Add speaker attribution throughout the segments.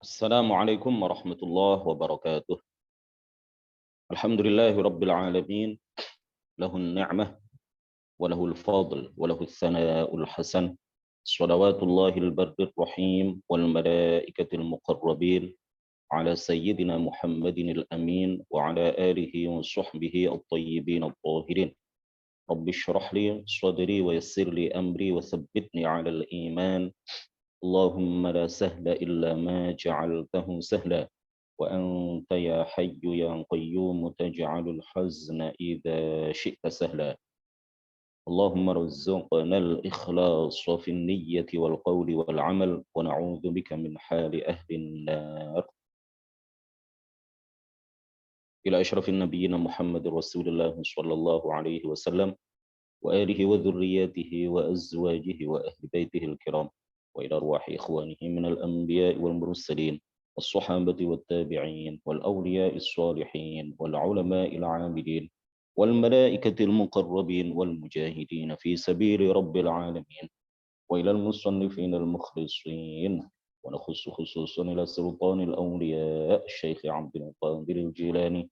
Speaker 1: السلام عليكم ورحمة الله وبركاته. الحمد لله رب العالمين، له النعمة وله الفضل وله الثناء الحسن. صلوات الله البر الرحيم والملائكة المقربين على سيدنا محمد الأمين وعلى آله وصحبه الطيبين الطاهرين. رب اشرح لي صدري ويسر لي أمري وثبتني على الإيمان. اللهم لا سهل إلا ما جعلته سهلا، وأنت يا حي يا قيوم تجعل الحزن إذا شئت سهلا. اللهم ارزقنا الإخلاص في النية والقول والعمل، ونعوذ بك من حال أهل النار. إلى أشرف النبيين محمد رسول الله صلى الله عليه وسلم وآله وذرياته وأزواجه وأهل بيته الكرام، وإلى أرواح إخوانه من الأنبياء والمرسلين والصحابة والتابعين والأولياء الصالحين والعلماء العاملين والملائكة المقربين والمجاهدين في سبيل رب العالمين، وإلى المصنفين المخلصين، ونخص خصوصا إلى سلطان الأولياء الشيخ عبد القادر الجيلاني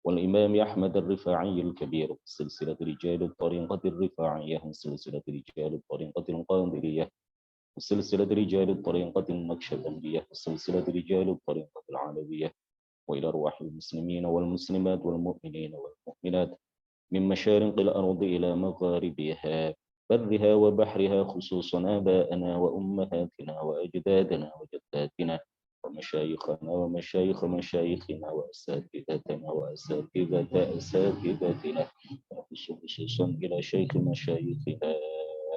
Speaker 1: والإمام أحمد الرفاعي الكبير، سلسلة رجال الطريقة الرفاعية، سلسلة رجال الطريقة القادرية، سلسلة رجال الطريقة النقشبندية، سلسلة رجال الطريقة العلوية، وإلى أرواح المسلمين والمسلمات والمؤمنين والمؤمنات من مشارق الأرض إلى مغاربها، برها وبحرها، خصوصا آباءنا وأمهاتنا وأجدادنا وجداتنا ومشايخنا ومشايخ مشايخنا وأساتذتنا وأساتذة أساتذتنا، خصوصا إلى شيخ مشايخنا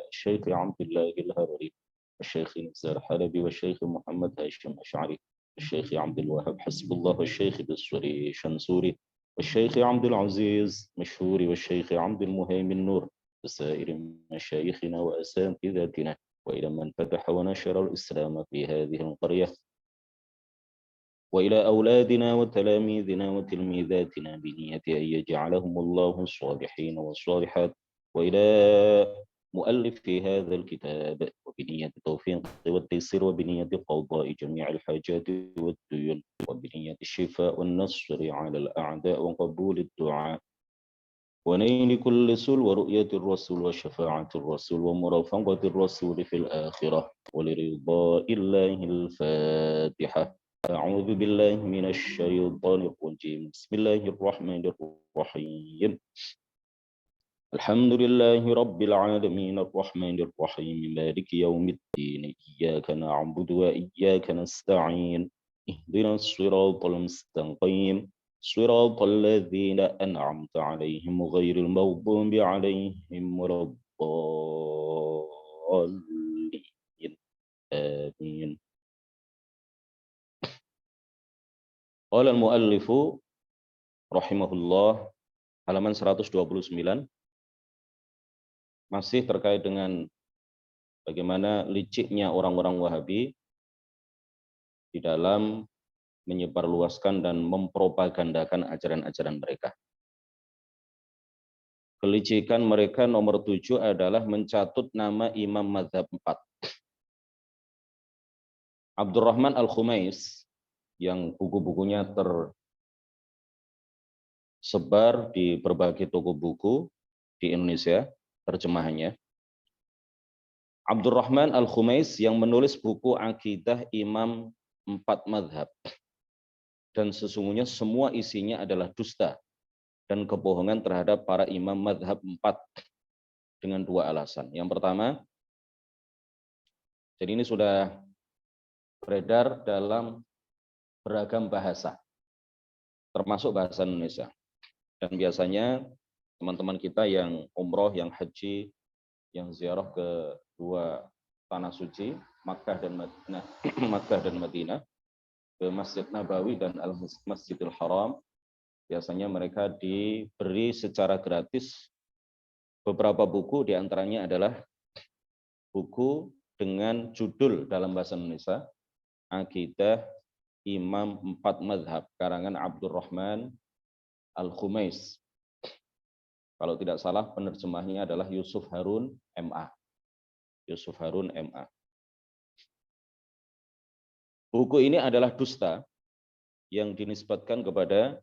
Speaker 1: الشيخ عبد الله الهروي، الشيخ نزار حلبي، والشيخ محمد هاشم أشعري، الشيخ عبد الوهاب حسب الله، الشيخ بالسوري شنسوري، والشيخ عبد العزيز مشهوري، والشيخ عبد المهيمن نور، وسائر مشايخنا وأساتذتنا، وإلى من فتح ونشر الإسلام في هذه القرية، وإلى أولادنا وتلاميذنا وتلميذاتنا بنية أن يجعلهم الله صالحين والصالحات، وإلى مؤلف هذا الكتاب وبنية التوفيق والتيسير، وبنية قضاء جميع الحاجات والديون، وبنية الشفاء والنصر على الأعداء وقبول الدعاء ونيل كل سل، ورؤية الرسول وشفاعة الرسول ومرافقة الرسول في الآخرة، ولرضاء الله. الفاتحة. أعوذ بالله من الشيطان الرجيم. بسم الله الرحمن الرحيم. الحمد لله رب العالمين الرحمن الرحيم مالك يوم الدين، إياك نعبد وإياك نستعين، اهدنا الصراط المستقيم صراط الذين أنعمت عليهم غير المغضوب عليهم ولا الضالين. آمين. قال المؤلف رحمه الله halaman 129, masih terkait dengan bagaimana liciknya orang-orang Wahabi di dalam menyebarluaskan dan mempropagandakan ajaran-ajaran mereka. Kelicikan mereka nomor 7 adalah mencatut nama Imam Mazhab 4. Abdurrahman Al-Khumais, yang buku-bukunya tersebar di berbagai toko buku di Indonesia, terjemahannya. Abdurrahman Al-Khumais yang menulis buku Akidah Imam 4 Mazhab. Dan sesungguhnya semua isinya adalah dusta dan kebohongan terhadap para imam mazhab 4 dengan 2 alasan. Yang pertama, jadi ini sudah beredar dalam beragam bahasa, termasuk bahasa Indonesia. Dan biasanya teman-teman kita yang umroh, yang haji, yang ziarah ke 2 tanah suci, Makkah dan Madinah, Makkah dan Madinah, ke Masjid Nabawi dan Al-Masjidil Haram, biasanya mereka diberi secara gratis beberapa buku, diantaranya adalah buku dengan judul dalam bahasa Indonesia Akidah Imam 4 Mazhab, karangan Abdurrahman Al-Khumais. Kalau tidak salah penerjemahnya adalah Yusuf Harun MA. Yusuf Harun MA. Buku ini adalah dusta yang dinisbatkan kepada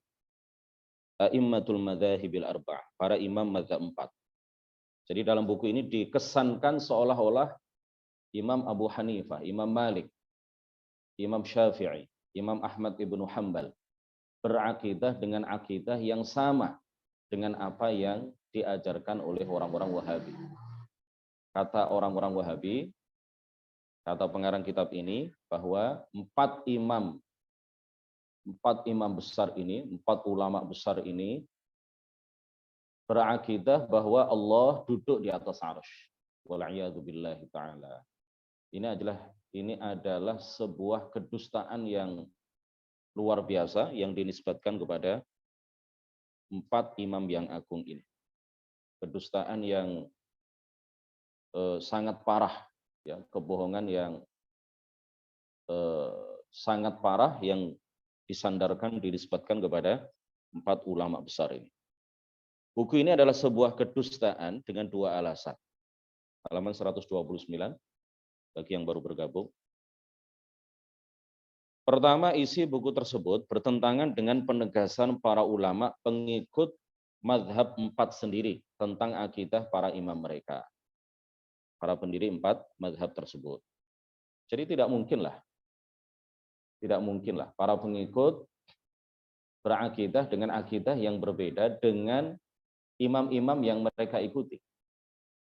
Speaker 1: a'immatul madzahibil arba'ah, para imam mazhab 4. Jadi dalam buku ini dikesankan seolah-olah Imam Abu Hanifah, Imam Malik, Imam Syafi'i, Imam Ahmad ibnu Hanbal berakidah dengan akidah yang sama dengan apa yang diajarkan oleh orang-orang Wahabi. Kata orang-orang Wahabi, kata pengarang kitab ini, bahwa empat imam besar ini, 4 ulama besar ini berakidah bahwa Allah duduk di atas arsy. Wal'iyadzubillahi ta'ala. Ini adalah sebuah kedustaan yang luar biasa yang dinisbatkan kepada 4 imam yang agung ini. Kedustaan yang sangat parah, ya, kebohongan yang sangat parah yang disandarkan, dinisbatkan kepada 4 ulama besar ini. Buku ini adalah sebuah kedustaan dengan 2 alasan. Halaman 129 bagi yang baru bergabung. Pertama, isi buku tersebut bertentangan dengan penegasan para ulama pengikut mazhab 4 sendiri tentang akidah para imam mereka. Para pendiri 4 mazhab tersebut. Jadi tidak mungkinlah para pengikut berakidah dengan akidah yang berbeda dengan imam-imam yang mereka ikuti.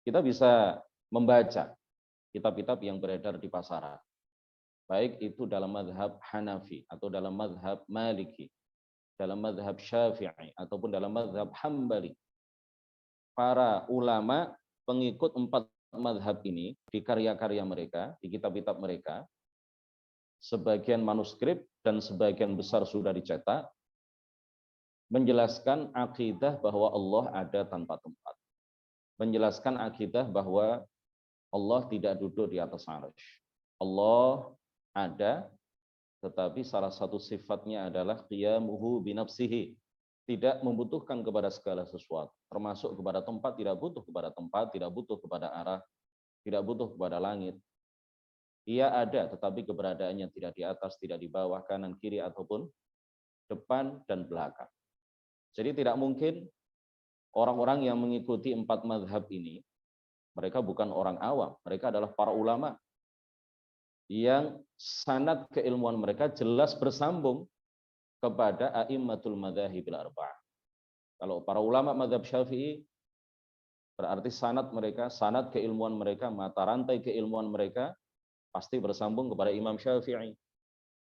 Speaker 1: Kita bisa membaca kitab-kitab yang beredar di pasaran, baik itu dalam mazhab Hanafi atau dalam mazhab Maliki, dalam mazhab Syafi'i ataupun dalam mazhab Hambali. Para ulama pengikut 4 mazhab ini di karya-karya mereka, di kitab-kitab mereka, sebagian manuskrip dan sebagian besar sudah dicetak, menjelaskan akidah bahwa Allah ada tanpa tempat. Menjelaskan akidah bahwa Allah tidak duduk di atas arsy. Allah ada, tetapi salah satu sifatnya adalah qiyamuhu binafsihi. Tidak membutuhkan kepada segala sesuatu, termasuk kepada tempat, tidak butuh kepada tempat, tidak butuh kepada arah, tidak butuh kepada langit. Ia ada, tetapi keberadaannya tidak di atas, tidak di bawah, kanan, kiri, ataupun depan dan belakang. Jadi tidak mungkin orang-orang yang mengikuti 4 mazhab ini, mereka bukan orang awam, mereka adalah para ulama yang sanad keilmuan mereka jelas bersambung kepada a'immatul madzahibil arba'ah. Kalau para ulama mazhab Syafi'i, berarti sanad mereka, sanad keilmuan mereka, mata rantai keilmuan mereka pasti bersambung kepada Imam Syafi'i.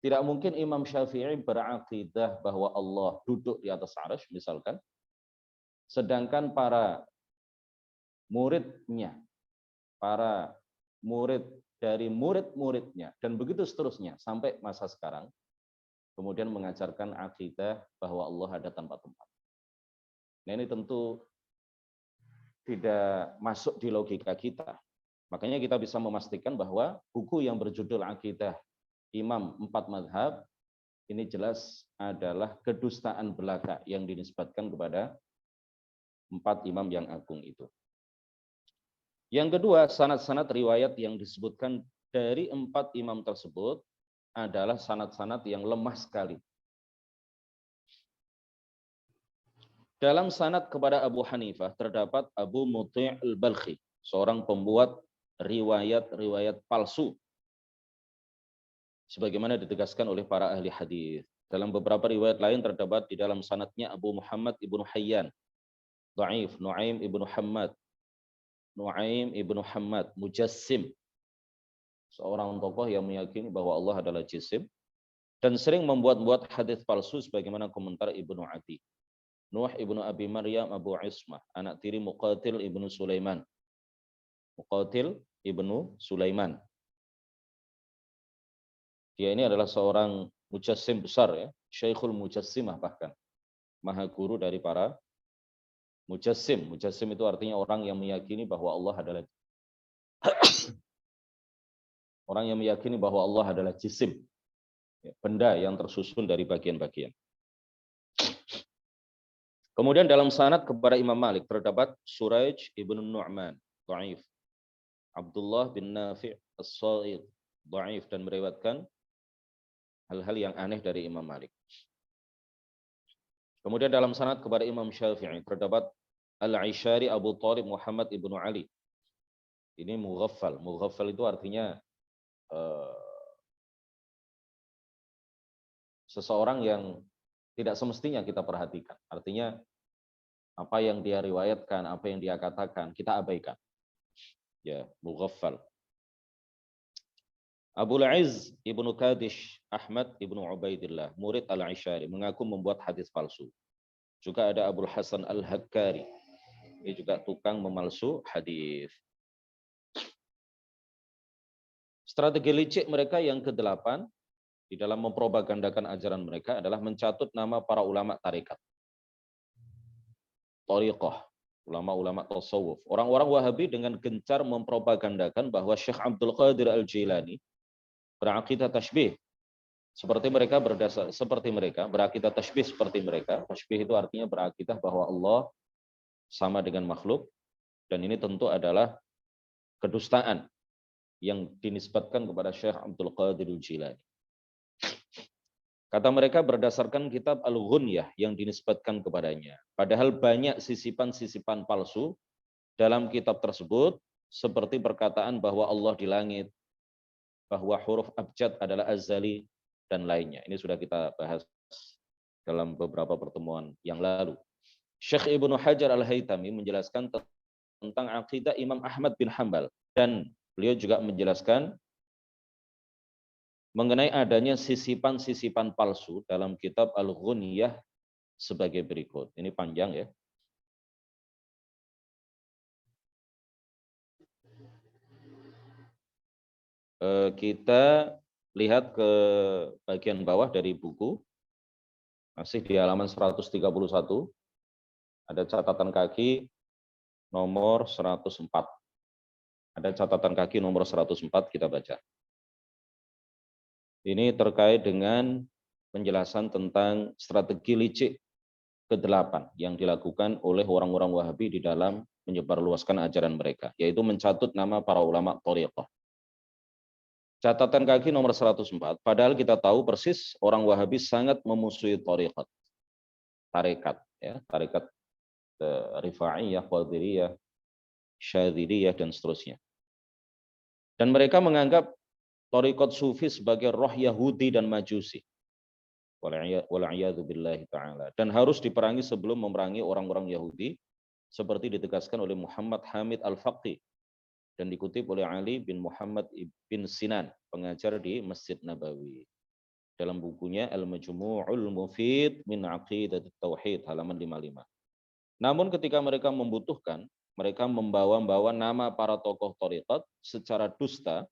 Speaker 1: Tidak mungkin Imam Syafi'i berakidah bahwa Allah duduk di atas arsy misalkan, sedangkan para muridnya, para murid dari murid-muridnya, dan begitu seterusnya sampai masa sekarang, kemudian mengajarkan akidah bahwa Allah ada tanpa tempat. Nah, ini tentu tidak masuk di logika kita. Makanya kita bisa memastikan bahwa buku yang berjudul Akidah Imam 4 Mazhab ini jelas adalah kedustaan belaka yang dinisbatkan kepada 4 imam yang agung itu. Yang kedua, sanad-sanad riwayat yang disebutkan dari 4 imam tersebut adalah sanad-sanad yang lemah sekali. Dalam sanad kepada Abu Hanifah terdapat Abu Muti' al-Balkhi, seorang pembuat riwayat-riwayat palsu, sebagaimana ditegaskan oleh para ahli hadis. Dalam beberapa riwayat lain terdapat di dalam sanadnya Abu Muhammad ibnu Hayyan, dhaif, Nuaim ibnu Hammad, Mujassim, seorang tokoh yang meyakini bahwa Allah adalah jisim dan sering membuat-buat hadis palsu sebagaimana komentar Ibnu Adi. Nuh ibnu Abi Maryam Abu Ismah, anak tiri Muqatil ibnu Sulaiman. Dia ini adalah seorang mujassim besar, ya, Syekhul Mujassimah, bahkan maha guru dari para mujassim. Mujassim itu artinya orang yang meyakini bahwa Allah adalah jisim, benda yang tersusun dari bagian-bagian. Kemudian dalam sanad kepada Imam Malik terdapat Suraij ibnu Nu'man, dhaif, Abdullah bin Nafi' as-Sa'id, dhaif, dan meriwayatkan hal-hal yang aneh dari Imam Malik. Kemudian dalam sanad kepada Imam Syafi'i terdapat Al-Ishari Abu Thalib Muhammad ibnu Ali. Ini mughaffal. Mughaffal itu artinya seseorang yang tidak semestinya kita perhatikan. Artinya apa yang dia riwayatkan, apa yang dia katakan, kita abaikan. Ya, mughaffal. Abul Izz Ibnu Kadish Ahmad Ibnu Ubaidillah, murid Al-Ishari, mengaku membuat hadis palsu. Juga ada Abul Hasan Al-Hakkari. Ini juga tukang memalsu hadis. Strategi licik mereka yang ke-8 di dalam mempropagandakan ajaran mereka adalah mencatut nama para ulama tarekat. Thariqah, ulama-ulama tasawuf. Orang-orang Wahabi dengan gencar mempropagandakan bahwa Syekh Abdul Qadir Al-Jilani berakidah tasbih seperti mereka berakidah tasbih seperti mereka. Tasbih itu artinya berakidah bahwa Allah sama dengan makhluk, dan ini tentu adalah kedustaan yang dinisbatkan kepada Syekh Abdul Qadir Al-Jilani. Kata mereka berdasarkan kitab Al-Ghunyah yang dinisbatkan kepadanya. Padahal banyak sisipan-sisipan palsu dalam kitab tersebut, seperti perkataan bahwa Allah di langit, bahwa huruf abjad adalah azali, dan lainnya. Ini sudah kita bahas dalam beberapa pertemuan yang lalu. Syekh Ibnu Hajar Al-Haytami menjelaskan tentang akidah Imam Ahmad bin Hanbal, dan beliau juga menjelaskan mengenai adanya sisipan-sisipan palsu dalam kitab Al-Ghunyah sebagai berikut. Ini panjang ya. Kita lihat ke bagian bawah dari buku, masih di halaman 131, ada catatan kaki nomor 104. Ada catatan kaki nomor 104, kita baca. Ini terkait dengan penjelasan tentang strategi licik ke-8 yang dilakukan oleh orang-orang Wahabi di dalam menyebarluaskan ajaran mereka, yaitu mencatut nama para ulama thariqah. Catatan kaki nomor 104, padahal kita tahu persis orang Wahabi sangat memusuhi tarekat, ya, tarekat Rifa'iyah, Qadiriyah, Syadziliyah, dan seterusnya. Dan mereka menganggap tarekat Sufi sebagai roh Yahudi dan Majusi. Wal'iyadzu billahi ta'ala. Dan harus diperangi sebelum memerangi orang-orang Yahudi, seperti ditegaskan oleh Muhammad Hamid Al-Faqih dan dikutip oleh Ali bin Muhammad bin Sinan, pengajar di Masjid Nabawi, dalam bukunya Al-Majmu'ul Mufid min Aqidat Tauhid, halaman 55. Namun ketika mereka membutuhkan, mereka membawa nama para tokoh thariqat secara dusta,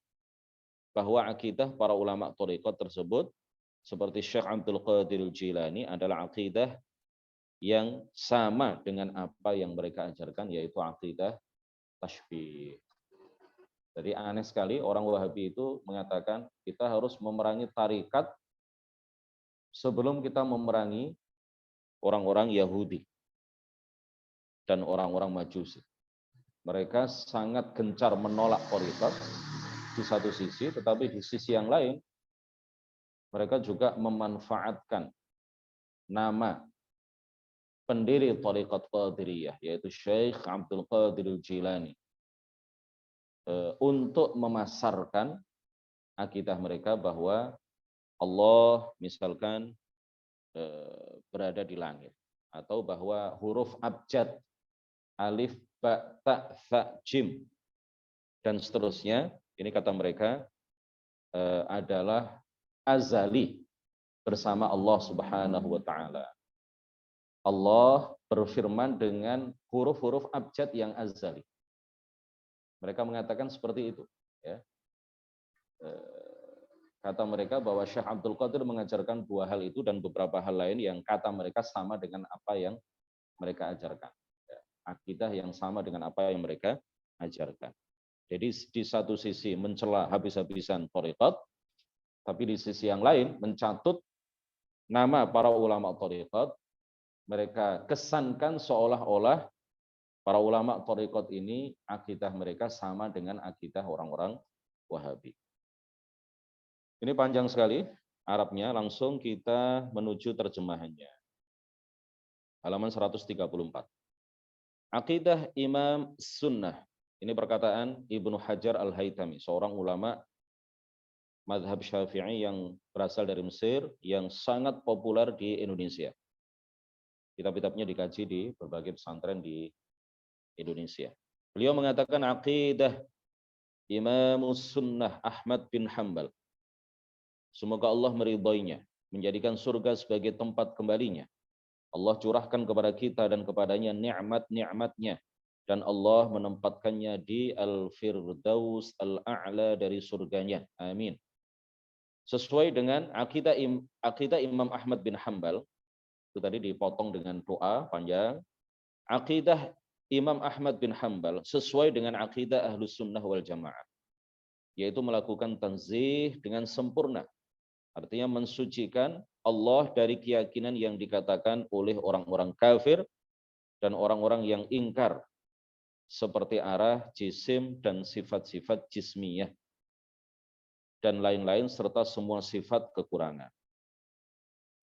Speaker 1: bahwa akidah para ulama thariqat tersebut seperti Syekh Abdul Qadir Al-Jilani adalah akidah yang sama dengan apa yang mereka ajarkan, yaitu akidah tasbih. Jadi aneh sekali orang Wahabi itu mengatakan kita harus memerangi tarikat sebelum kita memerangi orang-orang Yahudi dan orang-orang Majusi. Mereka sangat gencar menolak tarikat di satu sisi, tetapi di sisi yang lain mereka juga memanfaatkan nama pendiri tarikat Qadiriyah, yaitu Syekh Abdul Qadir Al-Jilani, untuk memasarkan akidah mereka bahwa Allah misalkan berada di langit, atau bahwa huruf abjad alif ba ta tha jim dan seterusnya, ini kata mereka adalah azali bersama Allah Subhanahu wa taala. Allah berfirman dengan huruf-huruf abjad yang azali. Mereka mengatakan seperti itu, ya. Kata mereka bahwa Syekh Abdul Qadir mengajarkan dua hal itu dan beberapa hal lain yang kata mereka sama dengan apa yang mereka ajarkan. Akidah yang sama dengan apa yang mereka ajarkan. Jadi di satu sisi mencela habis-habisan thariqat, tapi di sisi yang lain mencatut nama para ulama thariqat. Mereka kesankan seolah-olah para ulama thariqat ini akidah mereka sama dengan akidah orang-orang Wahabi. Ini panjang sekali Arabnya, langsung kita menuju terjemahannya. Halaman 134. Aqidah Imam Sunnah. Ini perkataan Ibnu Hajar Al-Haytami, seorang ulama mazhab Syafi'i yang berasal dari Mesir, yang sangat populer di Indonesia. Kitab-kitabnya dikaji di berbagai pesantren di Indonesia. Beliau mengatakan aqidah Imam Sunnah Ahmad bin Hanbal. Semoga Allah meridhoinya, menjadikan surga sebagai tempat kembalinya. Allah curahkan kepada kita dan kepadanya nikmat-nikmatnya, dan Allah menempatkannya di Al-Firdaus Al-A'la dari surganya. Amin. Sesuai dengan akidah Imam Ahmad bin Hanbal, itu tadi dipotong dengan doa panjang. Akidah Imam Ahmad bin Hanbal sesuai dengan akidah Ahlus Sunnah wal Jamaah, yaitu melakukan tanzih dengan sempurna. Artinya mensucikan Allah dari keyakinan yang dikatakan oleh orang-orang kafir dan orang-orang yang ingkar, seperti arah, jisim, dan sifat-sifat jismiyah, dan lain-lain, serta semua sifat kekurangan.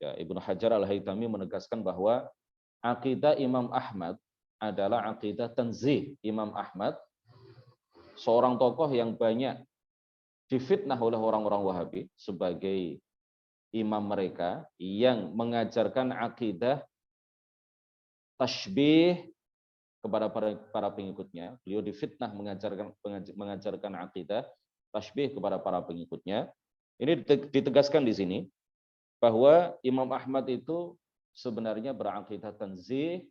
Speaker 1: Ya, Ibnu Hajar Al-Haytami menegaskan bahwa akidah Imam Ahmad adalah akidah tanzih. Imam Ahmad, seorang tokoh yang banyak difitnah oleh orang-orang Wahabi sebagai imam mereka, yang mengajarkan akidah tasbih kepada para pengikutnya. Beliau difitnah mengajarkan akidah tasbih kepada para pengikutnya. Ini ditegaskan di sini bahwa Imam Ahmad itu sebenarnya berakidah tanzih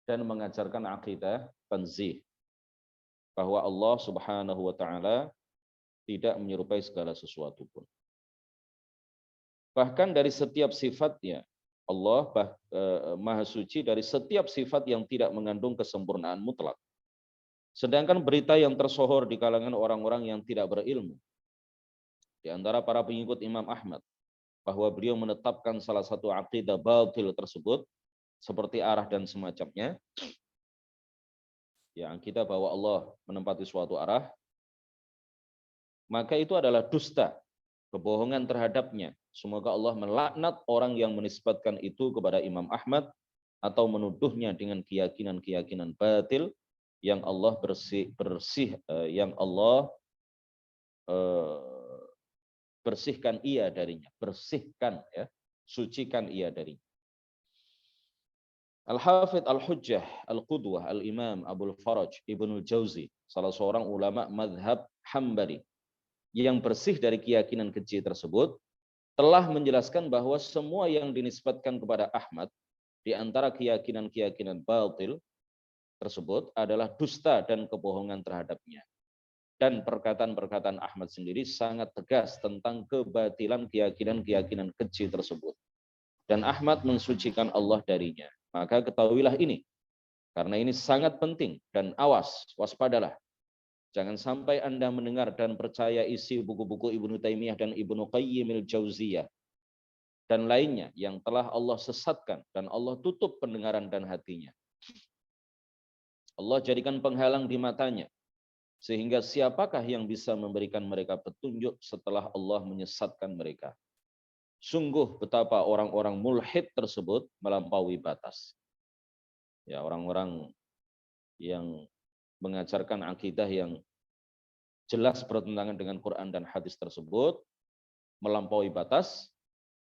Speaker 1: dan mengajarkan akidah tanzih, bahwa Allah Subhanahu wa taala tidak menyerupai segala sesuatu pun. Bahkan dari setiap sifatnya, Allah Maha Suci dari setiap sifat yang tidak mengandung kesempurnaan mutlak. Sedangkan berita yang tersohor di kalangan orang-orang yang tidak berilmu, di antara para pengikut Imam Ahmad, bahwa beliau menetapkan salah satu akidah batil tersebut, seperti arah dan semacamnya, ya, akidah bahwa Allah menempati suatu arah, maka itu adalah dusta, kebohongan terhadapnya. Semoga Allah melaknat orang yang menisbatkan itu kepada Imam Ahmad atau menuduhnya dengan keyakinan-keyakinan batil yang Allah yang Allah bersihkan ia darinya, bersihkan, ya, sucikan ia darinya. Al-Hafidh Al-Hujjah Al-Qudwah Al-Imam Abul Faraj Ibnul Jauzi, salah seorang ulama madhab Hambali yang bersih dari keyakinan keji tersebut, telah menjelaskan bahwa semua yang dinisbatkan kepada Ahmad di antara keyakinan-keyakinan batil tersebut adalah dusta dan kebohongan terhadapnya. Dan perkataan-perkataan Ahmad sendiri sangat tegas tentang kebatilan keyakinan-keyakinan keji tersebut. Dan Ahmad mensucikan Allah darinya. Maka ketahuilah ini, karena ini sangat penting, dan awas, waspadalah. Jangan sampai Anda mendengar dan percaya isi buku-buku Ibnu Taimiyah dan Ibnu Qayyim al-Jauziyah dan lainnya yang telah Allah sesatkan dan Allah tutup pendengaran dan hatinya. Allah jadikan penghalang di matanya, sehingga siapakah yang bisa memberikan mereka petunjuk setelah Allah menyesatkan mereka. Sungguh betapa orang-orang mulhid tersebut melampaui batas. Ya, orang-orang yang mengajarkan akidah yang jelas bertentangan dengan Quran dan hadis tersebut melampaui batas,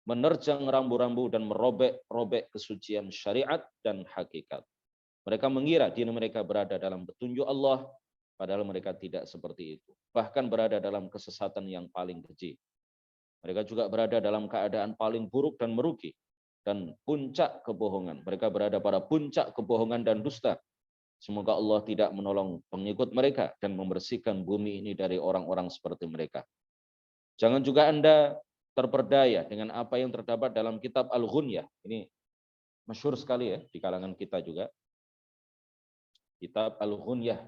Speaker 1: menerjang rambu-rambu dan merobek-robek kesucian syariat dan hakikat. Mereka mengira diri mereka berada dalam petunjuk Allah, padahal mereka tidak seperti itu. Bahkan berada dalam kesesatan yang paling keji. Mereka juga berada dalam keadaan paling buruk dan merugi dan puncak kebohongan. Mereka berada pada puncak kebohongan dan dusta. Semoga Allah tidak menolong pengikut mereka dan membersihkan bumi ini dari orang-orang seperti mereka. Jangan juga Anda terperdaya dengan apa yang terdapat dalam kitab Al-Ghunyah. Ini masyhur sekali ya di kalangan kita juga. Kitab Al-Ghunyah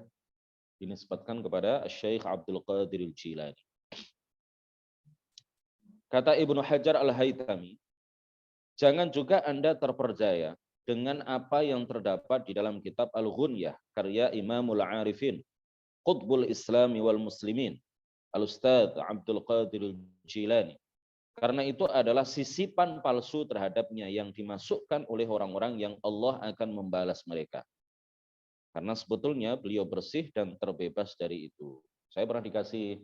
Speaker 1: dinisbatkan kepada Syekh Abdul Qadir Al-Jilani. Kata Ibnu Hajar Al-Haytami, jangan juga Anda terpercaya dengan apa yang terdapat di dalam kitab Al-Ghunyah, karya Imamul Arifin, Qutbul Islami wal Muslimin, Al-Ustadz Abdul Qadir Al-Jilani. Karena itu adalah sisipan palsu terhadapnya yang dimasukkan oleh orang-orang yang Allah akan membalas mereka. Karena sebetulnya beliau bersih dan terbebas dari itu. Saya pernah dikasih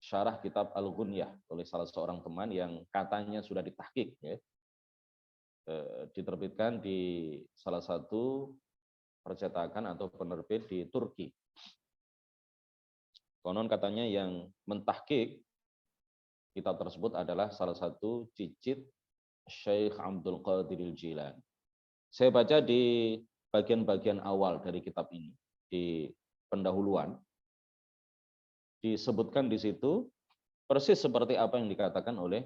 Speaker 1: syarah kitab Al-Ghunyah oleh salah seorang teman yang katanya sudah ditahqiq, ya. Diterbitkan di salah satu percetakan atau penerbit di Turki. Konon katanya yang mentahqiq kitab tersebut adalah salah satu cicit Syekh Abdul Qadir Al-Jilani. Saya baca di bagian-bagian awal dari kitab ini, di pendahuluan, disebutkan di situ persis seperti apa yang dikatakan oleh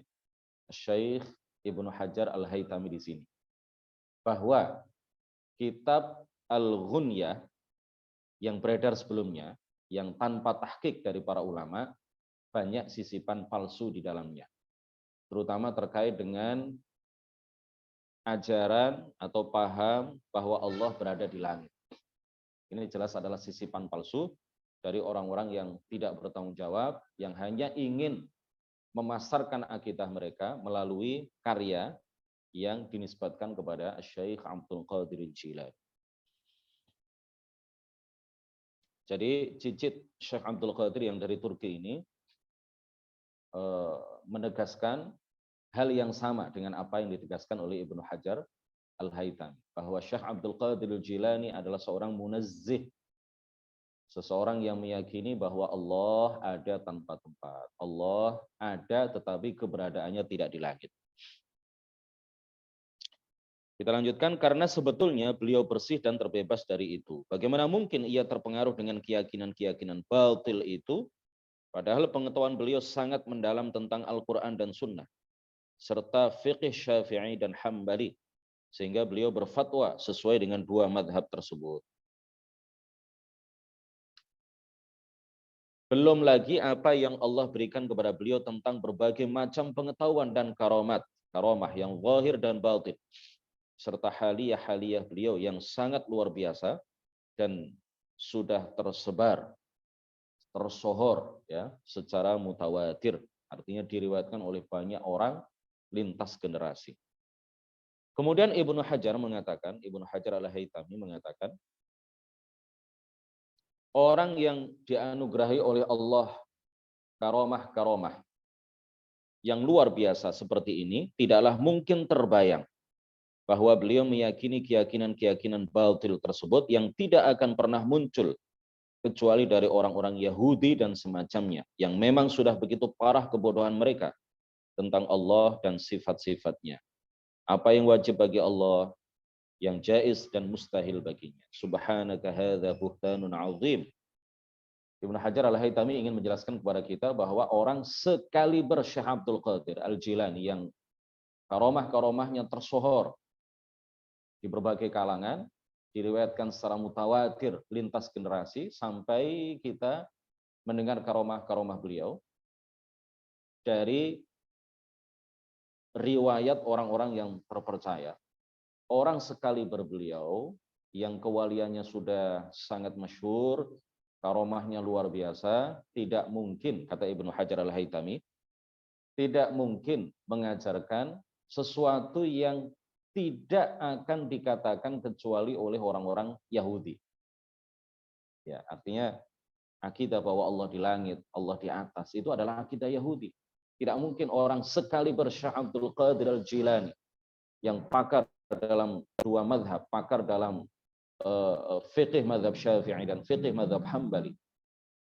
Speaker 1: Syekh Ibnu Hajar Al-Haytami di sini. Bahwa kitab Al-Ghunyah yang beredar sebelumnya, yang tanpa tahqiq dari para ulama, banyak sisipan palsu di dalamnya. Terutama terkait dengan ajaran atau paham bahwa Allah berada di langit. Ini jelas adalah sisipan palsu dari orang-orang yang tidak bertanggung jawab, yang hanya ingin memasarkan akidah mereka melalui karya yang dinisbatkan kepada Syekh Abdul Qadir Al-Jilani. Jadi cicit Syekh Abdul Qadir yang dari Turki ini menegaskan hal yang sama dengan apa yang ditegaskan oleh Ibnu Hajar Al-Haytami, bahwa Syekh Abdul Qadir Al-Jilani adalah seorang munazzih, seseorang yang meyakini bahwa Allah ada tanpa tempat. Allah ada tetapi keberadaannya tidak di langit. Kita lanjutkan, karena sebetulnya beliau bersih dan terbebas dari itu. Bagaimana mungkin ia terpengaruh dengan keyakinan-keyakinan batil itu, padahal pengetahuan beliau sangat mendalam tentang Al-Quran dan Sunnah, serta fiqh Syafi'i dan Hambali, sehingga beliau berfatwa sesuai dengan dua madhab tersebut. Belum lagi apa yang Allah berikan kepada beliau tentang berbagai macam pengetahuan dan karamah yang zahir dan batin, serta haliyah beliau yang sangat luar biasa dan sudah tersohor ya secara mutawatir, artinya diriwayatkan oleh banyak orang lintas generasi. Kemudian Ibnu Hajar Al-Haytami mengatakan, orang yang dianugerahi oleh Allah karamah yang luar biasa seperti ini tidaklah mungkin terbayang bahwa beliau meyakini keyakinan-keyakinan batil tersebut yang tidak akan pernah muncul kecuali dari orang-orang Yahudi dan semacamnya, yang memang sudah begitu parah kebodohan mereka tentang Allah dan sifat-sifatnya. Apa yang wajib bagi Allah, yang jaiz dan mustahil baginya. Subhanaka hadza buhtanun azim. Ibnu Hajar Al-Haytami ingin menjelaskan kepada kita bahwa orang sekaliber Syekh Abdul Qadir Al-Jilani yang karamah-karamahnya tersohor di berbagai kalangan, diriwayatkan secara mutawatir lintas generasi, sampai kita mendengar karamah-karamah beliau dari riwayat orang-orang yang terpercaya. Orang sekaliber beliau yang kewaliannya sudah sangat masyhur, karamahnya luar biasa, tidak mungkin, kata Ibnu Hajar Al-Haytami, tidak mungkin mengajarkan sesuatu yang tidak akan dikatakan kecuali oleh orang-orang Yahudi. Ya, artinya akidah bahwa Allah di langit, Allah di atas, itu adalah akidah Yahudi. Tidak mungkin orang sekaliber Syekh Abdul Qadir Al-Jilani yang pakar dalam dua madhab, pakar dalam fiqh madhab Syafi'i dan fiqh madhab Hambali.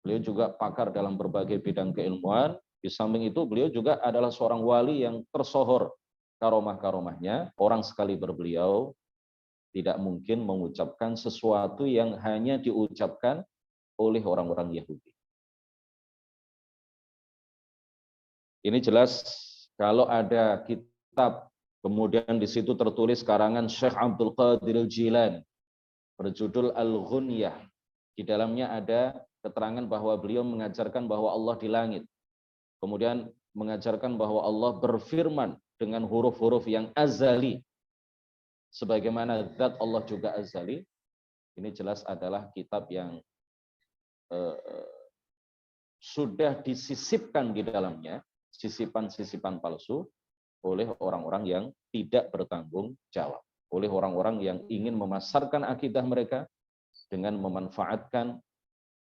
Speaker 1: Beliau juga pakar dalam berbagai bidang keilmuan. Di samping itu beliau juga adalah seorang wali yang tersohor karomah-karomahnya. Orang sekali berbeliau tidak mungkin mengucapkan sesuatu yang hanya diucapkan oleh orang-orang Yahudi. Ini jelas kalau ada kitab, kemudian di situ tertulis karangan Syekh Abdul Qadir Al-Jilani, berjudul Al-Ghunyah. Di dalamnya ada keterangan bahwa beliau mengajarkan bahwa Allah di langit. Kemudian mengajarkan bahwa Allah berfirman dengan huruf-huruf yang azali, sebagaimana zat Allah juga azali. Ini jelas adalah kitab yang sudah disisipkan di dalamnya sisipan-sisipan palsu oleh orang-orang yang tidak bertanggung jawab, oleh orang-orang yang ingin memasarkan akidah mereka dengan memanfaatkan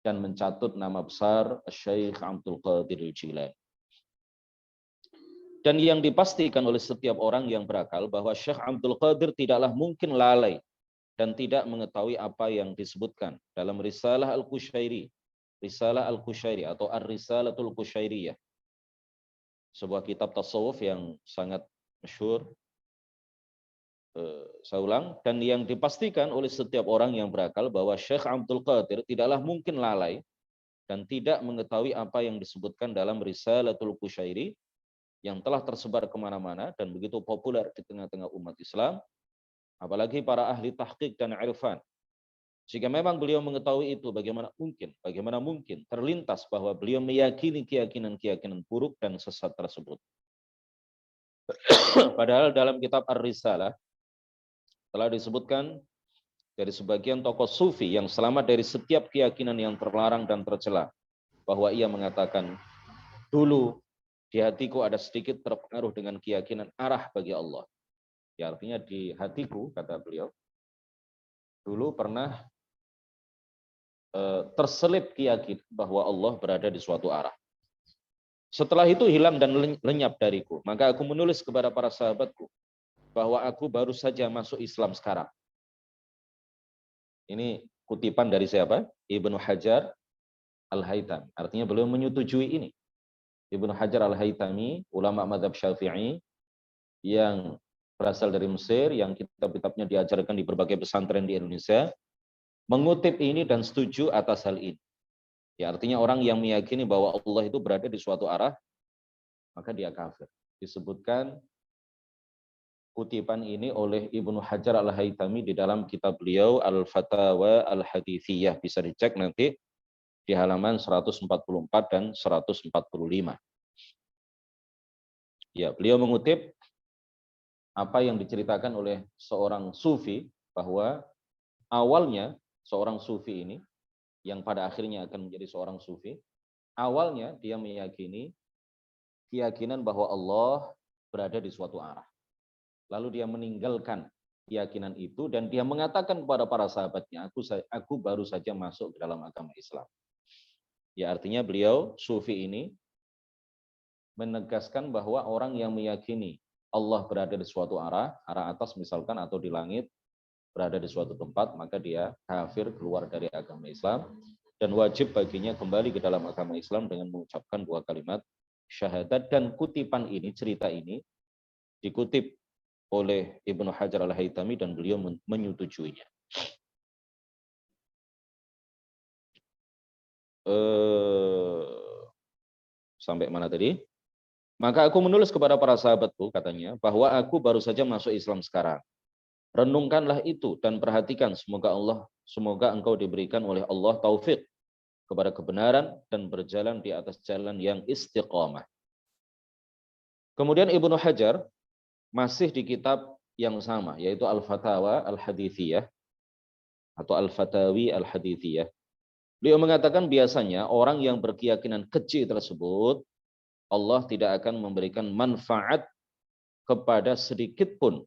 Speaker 1: dan mencatut nama besar Syekh Abdul Qadir Al-Jilani. Dan yang dipastikan oleh setiap orang yang berakal bahwa Syekh Abdul Qadir tidaklah mungkin lalai dan tidak mengetahui apa yang disebutkan dalam Risalah Al-Qushairi, Risalah Al-Qushairi atau Ar-Risalatul Qushairiyah, sebuah kitab tasawuf yang sangat masyhur. Saya ulang, dan yang dipastikan oleh setiap orang yang berakal bahwa Syekh Abdul Qadir tidaklah mungkin lalai dan tidak mengetahui apa yang disebutkan dalam Risalatul Qushairi yang telah tersebar kemana-mana dan begitu populer di tengah-tengah umat Islam, apalagi para ahli tahqiq dan irfan. Jika memang beliau mengetahui itu, bagaimana mungkin terlintas bahwa beliau meyakini keyakinan-keyakinan buruk dan sesat tersebut. Padahal dalam kitab Ar-Risalah telah disebutkan dari sebagian tokoh sufi yang selamat dari setiap keyakinan yang terlarang dan tercela, bahwa ia mengatakan, dulu di hatiku ada sedikit terpengaruh dengan keyakinan arah bagi Allah. Ya, artinya di hatiku, kata beliau, dulu pernah terselip keyakinan bahwa Allah berada di suatu arah. Setelah itu hilang dan lenyap dariku. Maka aku menulis kepada para sahabatku bahwa aku baru saja masuk Islam sekarang. Ini kutipan dari siapa? Ibnu Hajar Al-Haytami. Artinya beliau menyetujui ini. Ibnu Hajar Al-Haytami, ulama mazhab Syafi'i yang berasal dari Mesir, yang kitab-kitabnya diajarkan di berbagai pesantren di Indonesia, mengutip ini dan setuju atas hal ini. Ya, artinya orang yang meyakini bahwa Allah itu berada di suatu arah, maka dia kafir. Disebutkan kutipan ini oleh Ibnu Hajar Al-Haytami di dalam kitab beliau Al-Fatawa Al-Hadithiyah. Bisa dicek nanti di halaman 144 dan 145. Ya, beliau mengutip apa yang diceritakan oleh seorang sufi, bahwa awalnya seorang sufi ini, yang pada akhirnya akan menjadi seorang sufi, awalnya dia meyakini keyakinan bahwa Allah berada di suatu arah. Lalu dia meninggalkan keyakinan itu dan dia mengatakan kepada para sahabatnya, aku baru saja masuk ke dalam agama Islam. Ya, artinya beliau, sufi ini, menegaskan bahwa orang yang meyakini Allah berada di suatu arah, arah atas misalkan, atau di langit, berada di suatu tempat, maka dia kafir, keluar dari agama Islam, dan wajib baginya kembali ke dalam agama Islam dengan mengucapkan 2 kalimat syahadat. Dan kutipan ini, cerita ini, dikutip oleh Ibnu Hajar Al-Haytami dan beliau menyetujuinya. Sampai mana tadi? Maka aku menulis kepada para sahabatku, katanya, bahwa aku baru saja masuk Islam sekarang. Renungkanlah itu dan perhatikan, semoga engkau diberikan oleh Allah taufik kepada kebenaran dan berjalan di atas jalan yang istiqamah. Kemudian Ibnu Hajar masih di kitab yang sama, yaitu Al-Fatawa Al-Hadithiyah atau Al-Fatawi Al-Hadithiyah. Beliau mengatakan biasanya orang yang berkeyakinan keji tersebut, Allah tidak akan memberikan manfaat kepada sedikit pun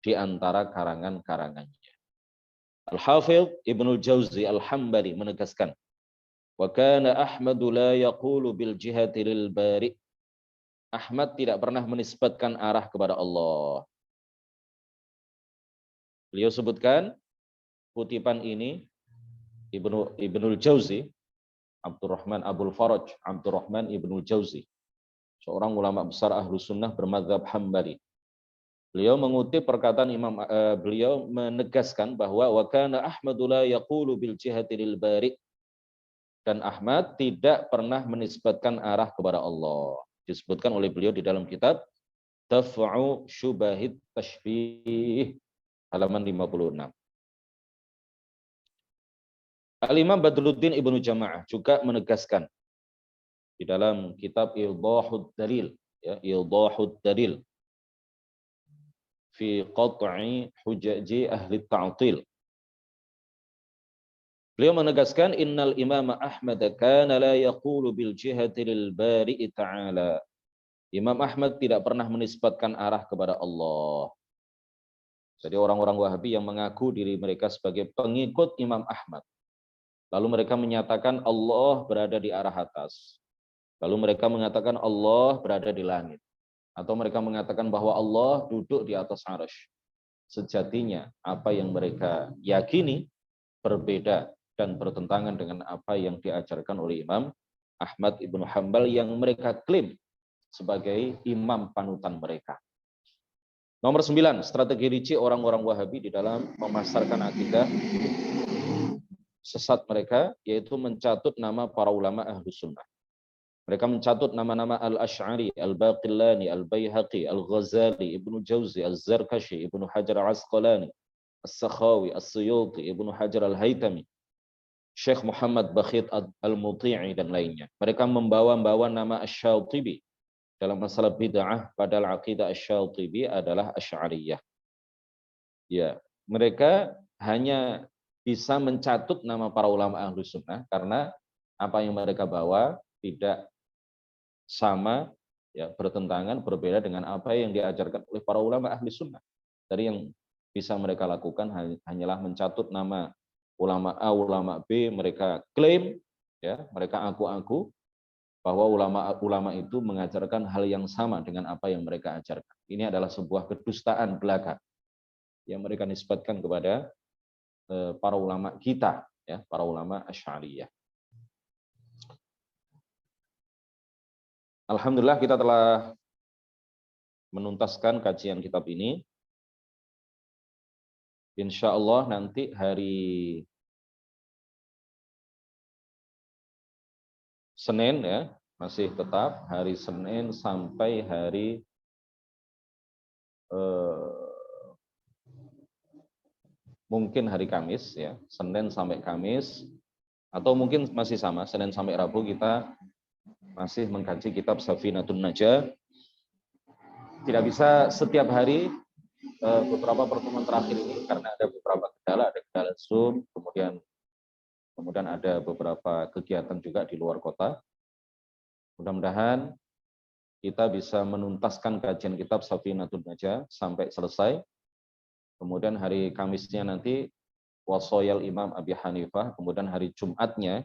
Speaker 1: di antara karangan-karangannya. Al-Hafidh Ibnul Jauzi Al-Hambali menegaskan, wa kana Ahmadu la yaqulu bil jihati lil bari. Ahmad tidak pernah menisbatkan arah kepada Allah. Beliau sebutkan kutipan ini Ibnul Jauzi, Abdurrahman Abul Faraj, Abdurrahman Ibnul Jauzi, seorang ulama besar ahlu sunnah bermadzhab Hambali. Beliau mengutip perkataan beliau menegaskan bahwa wa kana Ahmadu la yaqulu bil jihati lil bari, dan Ahmad tidak pernah menisbatkan arah kepada Allah. Disebutkan oleh beliau di dalam kitab Daf'u Syubahit Tashbih halaman 56. Al-Imam Badruddin Ibnu Jama'ah juga menegaskan di dalam kitab Idahud Dalil, ya, Idahud Dalil fi qat'i hujaji ahli ta'til. Beliau menegaskan innal imam Ahmad kana la yaqulu bil jihati lil bari ta'ala Imam Ahmad tidak pernah menisbatkan arah kepada Allah. Jadi orang-orang Wahabi yang mengaku diri mereka sebagai pengikut Imam Ahmad. Lalu mereka menyatakan Allah berada di arah atas. Lalu mereka mengatakan Allah berada di langit. Atau mereka mengatakan bahwa Allah duduk di atas arsy. Sejatinya apa yang mereka yakini berbeda dan bertentangan dengan apa yang diajarkan oleh Imam Ahmad ibnu Hambal yang mereka klaim sebagai imam panutan mereka. Nomor 9, strategi licik orang-orang Wahabi di dalam memasarkan akidah sesat mereka, yaitu mencatut nama para ulama Ahlus Sunnah. Mereka mencatut nama-nama Al-Ash'ari, Al-Baqillani, Al-Baihaqi, Al-Ghazali, Ibnu Jauzi, Al-Zarkashi, Ibnu Hajar Al-Asqalani, As-Sakhawi, As-Suyuti, Ibnu Hajar Al-Haytami, Syekh Muhammad Bakhit Al-Muti'i, dan lainnya. Mereka membawa nama Asy-Syatibi dalam masalah bid'ah, padahal akidah Asy-Syatibi adalah Asy'ariyah. Ya, mereka hanya bisa mencatut nama para ulama Ahlus Sunnah karena apa yang mereka bawa tidak sama, ya, bertentangan, berbeda dengan apa yang diajarkan oleh para ulama Ahli Sunnah. Dari yang bisa mereka lakukan hanyalah mencatut nama ulama A, ulama B, mereka klaim, ya, mereka aku-aku bahwa ulama-ulama itu mengajarkan hal yang sama dengan apa yang mereka ajarkan. Ini adalah sebuah kedustaan belaka yang mereka nisbatkan kepada para ulama kita, ya, para ulama Asy'ariyah. Alhamdulillah kita telah menuntaskan kajian kitab ini. Insya Allah nanti hari Senin, ya, masih tetap hari Senin sampai hari mungkin hari Kamis, ya, Senin sampai Kamis, atau mungkin masih sama Senin sampai Rabu kita masih mengkaji kitab Safinatun Najah. Tidak bisa setiap hari, beberapa pertemuan terakhir ini karena ada beberapa kendala, ada kendala Zoom, kemudian ada beberapa kegiatan juga di luar kota. Mudah-mudahan kita bisa menuntaskan kajian kitab Safinatun Najah sampai selesai. Kemudian hari Kamisnya nanti Wasoyal Imam Abi Hanifah, kemudian hari Jumatnya,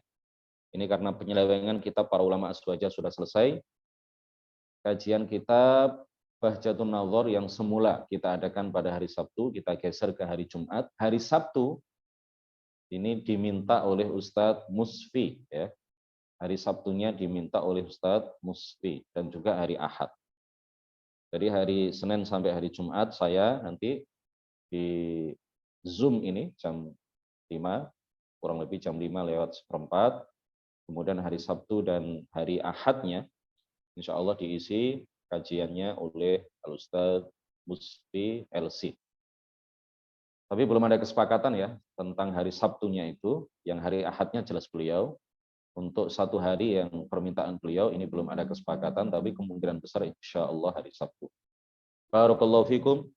Speaker 1: ini karena penyelewengan kitab para ulama Aswaja sudah selesai, kajian kitab Bahjatun Nazar yang semula kita adakan pada hari Sabtu, kita geser ke hari Jumat. Hari Sabtu ini diminta oleh Ustadz Musfi, ya. Hari Sabtunya diminta oleh Ustadz Musfi, dan juga hari Ahad. Jadi hari Senin sampai hari Jumat saya nanti di Zoom ini jam 5, kurang lebih jam 5:04. Kemudian hari Sabtu dan hari Ahadnya insya Allah diisi kajiannya oleh Al-Ustadz Musfi LC. Tapi belum ada kesepakatan, ya, tentang hari Sabtunya itu. Yang hari Ahadnya jelas beliau. Untuk satu hari yang permintaan beliau ini belum ada kesepakatan, tapi kemungkinan besar insya Allah hari Sabtu. Barakallahu fikum.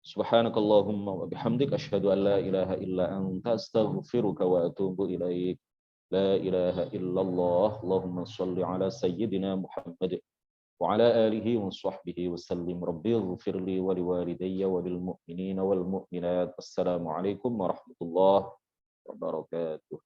Speaker 1: Subhanakallahumma wa bihamdik asyhadu an la ilaha illa anta astaghfiruka wa atubu ilaik. La ilaha illallah. Allahumma shalli ala sayyidina Muhammad wa ala alihi wa sahbihi wa sallim. Rabbighfirli wa liwalidayya wa lil mu'minina wal mu'minat. Assalamualaikum warahmatullahi wabarakatuh.